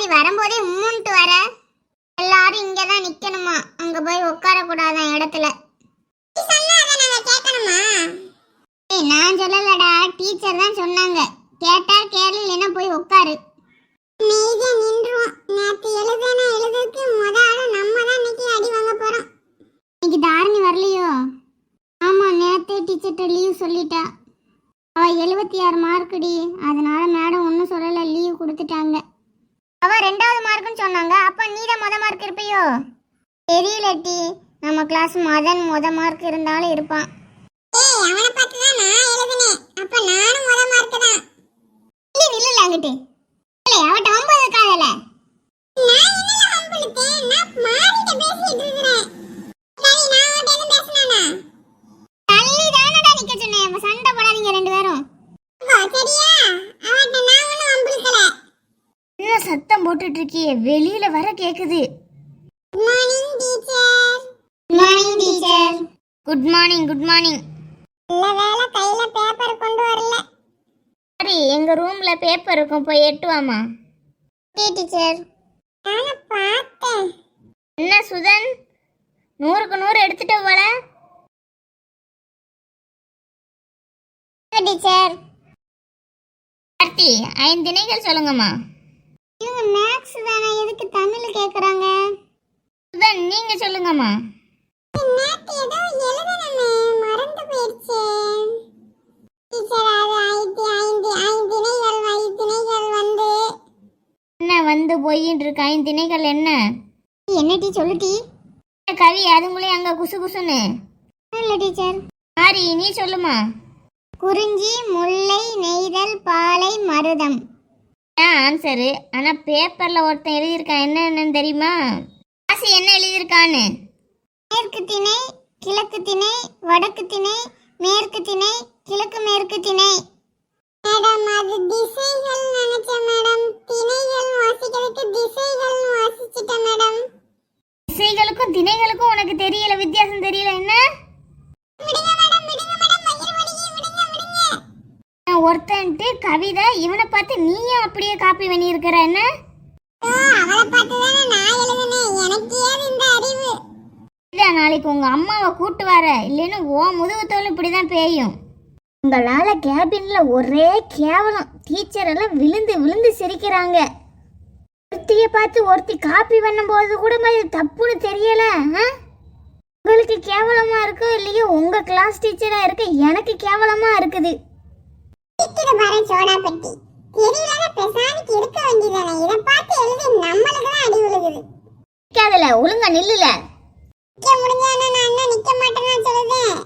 மாதிரி வரும்போதே உம்முன்ட்டு வர. எல்லாரும் இங்கதான் நிக்கணுமா, அங்க போய் உட்கார கூடாதான் இடத்துல. நான் சொல்லலடா, டீச்சர் தான் சொன்னாங்க. கேட்டா கேளு, இல்லைன்னா போய் உட்காரு. இன்னைக்கு தாரணி வரலையோ? ஆமா, நேத்தே டீச்சர்கிட்ட லீவ் சொல்லிட்டா. அவ 76 மார்க்குடி, அதனால மேடம் ஒன்றும் சொல்லல, லீவ் கொடுத்துட்டாங்க. அவ 2வது மார்க்குன்னு சொன்னாங்க. அப்ப நீ தான் மொத மார்க் இருப்பியோ? தெரியல டி, நம்ம கிளாஸ் மதன் மொத மார்க் இருந்தாலும் இருப்பான். அவனை பார்த்து தான் நான் எழுதினேன். அப்ப நானும் மொத மார்க் தான். இல்ல நில்ல அங்கிட்டு. இல்ல அவட்ட 9 காதல. நான் என்னல ஹம்பிளுத்தேன், நான் மாறிட்ட பேசிட்டு இருக்கேன். சரி நான் அவட்ட என்ன பேசனானா? தள்ளி தானடா நிக்க சொன்னேன். அப்ப சண்டை போடாதீங்க ரெண்டு பேரும். சரியா? அவட்ட நான் ஒண்ணும் ஹம்பிளுக்கல. என்ன சத்தம் போட்டுட்டு இருக்கியே, வெளியில வர கேக்குது. Good morning teacher. Good morning teacher. Good morning, good morning. இல்ல வேலை கையில பேப்பர் கொண்டு வரல. சரி, எங்க ரூம்ல பேப்பர் இருக்கும், போய் எட்டுவாமா. டீச்சர் நான் பார்த்தேன். என்ன சுதன், 100க்கு 100 எடுத்துட்டு போல. டீச்சர் கார்த்தி, 5 திணைகள் சொல்லுங்கம்மா. இவங்க மேக்ஸ் தானே, எதுக்கு தமிழ் கேக்குறாங்க? சுதன் நீங்க சொல்லுங்கம்மா. நேத்து ஏதோ எழுதணுமே, மறந்து போயிடுச்சு. டீச்சர் அது 5 திணைகள் வந்து என்ன வந்து போயிட்டு இருக்கு? 5 திணைகள் என்ன? என்ன டீ சொல்லுடி. கவி அதுங்களே அங்க குசு குசுன்னு இல்ல டீச்சர். ஆரி நீ சொல்லுமா. குறிஞ்சி, முல்லை, நெய்தல், பாலை, மருதம். ஆன்சரு. ஆனா பேப்பர்ல ஒருத்தன் எழுதியிருக்கான், என்னன்னு தெரியுமா? ஆசி என்ன எழுதியிருக்கான்னு? மேற்கு திணை, கிழக்கு திணை, வடக்கு திணை, மேற்கு திணை, கிழக்கு மேற்கு திணை. மேடம் அது திசைகள் நினைச்சேன் மேடம். திணைகள் வாசிக்கிறதுக்கு திசைகள் வாசிச்சிட்டேன் மேடம். திசைகளுக்கும் திணைகளுக்கும் உனக்கு தெரியல, வித்தியாசம் தெரியல என்ன? விடுங்க மேடம், விடுங்க மேடம், மயிர் வலியே, விடுங்க விடுங்க. ஒருத்தன்ட்டு கவிதை, இவனை பார்த்து நீயும் அப்படியே காப்பி பண்ணி இருக்கிற என்ன? அவளை பார்த்து தானே நான் எழுதுனேன், எனக்கு ஏன் இந்த அறிவு? இல்ல, நாளைக்கு உங்க அம்மாவை கூட்டு வர, இல்லைன்னு ஓ முதுகு தோல் இப்படிதான் பேயும். உங்களால கேபின்ல ஒரே கேவலம். டீச்சர் எல்லாம் விழுந்து விழுந்து சிரிக்கிறாங்க. ஒருத்திய பார்த்து ஒருத்தி காப்பி பண்ணும் போது கூட இது தப்புன்னு தெரியல. உங்களுக்கு கேவலமா இருக்கோ இல்லையோ, உங்க கிளாஸ் டீச்சரா இருக்க எனக்கு கேவலமா இருக்குது. ஒழுங்கா நில்லுல. நிக்க முடிஞ்சா நான் நிக்க மாட்டேன்னு சொல்லுதேன்.